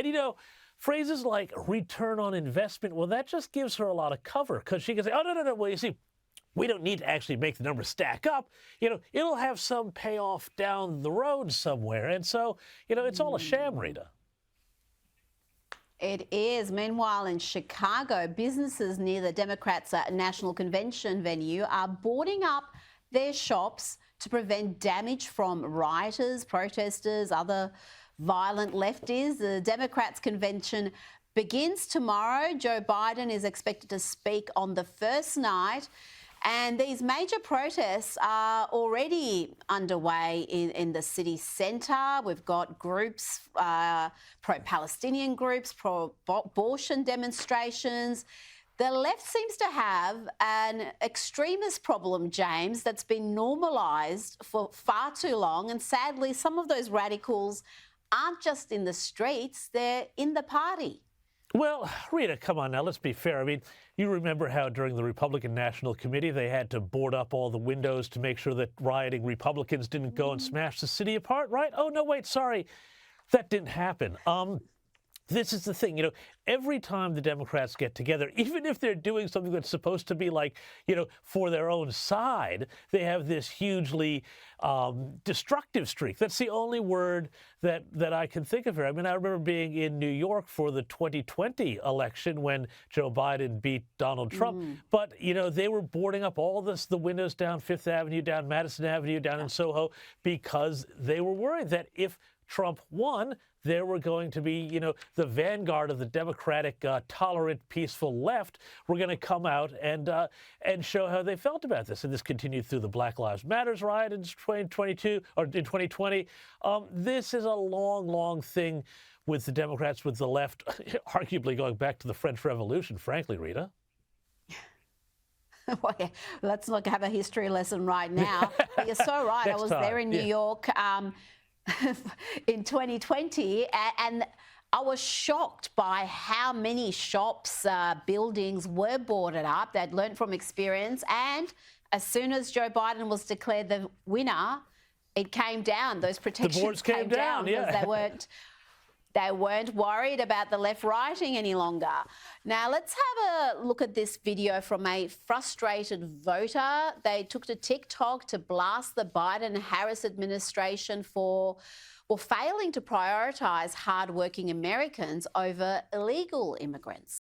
And phrases like return on investment, well, that just gives her a lot of cover because she can say, oh, no. Well, you see, we don't need to actually make the numbers stack up. It'll have some payoff down the road somewhere. And so, it's all a sham, Rita. It is. Meanwhile, in Chicago, businesses near the Democrats' National Convention venue are boarding up their shops to prevent damage from rioters, protesters, other violent lefties. The Democrats' convention begins tomorrow. Joe Biden is expected to speak on the first night. And these major protests are already underway in the city centre. We've got groups, pro-Palestinian groups, pro-abortion demonstrations. The left seems to have an extremist problem, James, that's been normalised for far too long. And sadly, some of those radicals aren't just in the streets, they're in the party. Well, Rita, come on now, let's be fair. I mean, you remember how during the Republican National Committee they had to board up all the windows to make sure that rioting Republicans didn't go and smash the city apart, right? Oh, no, wait, sorry. That didn't happen. This is the thing, every time the Democrats get together, even if they're doing something that's supposed to be like, for their own side, they have this hugely destructive streak. That's the only word that I can think of here. I mean, I remember being in New York for the 2020 election when Joe Biden beat Donald Trump. But, they were boarding up all the windows down Fifth Avenue, down Madison Avenue, down in Soho, because they were worried that if Trump won, there were going to be, the vanguard of the Democratic, tolerant, peaceful left were going to come out and show how they felt about this. And this continued through the Black Lives Matters riot in 2022 or in 2020. This is a long, long thing with the Democrats, with the left, arguably going back to the French Revolution, frankly, Rita. Well, yeah, let's not have a history lesson right now. But you're so right. I was there in New York in 2020, and I was shocked by how many shops, buildings were boarded up. They'd learned from experience, and as soon as Joe Biden was declared the winner, it came down. Those protections the boards came down because yeah. They weren't worried about the left rioting any longer. Now, let's have a look at this video from a frustrated voter. They took to TikTok to blast the Biden-Harris administration for failing to prioritise hard-working Americans over illegal immigrants.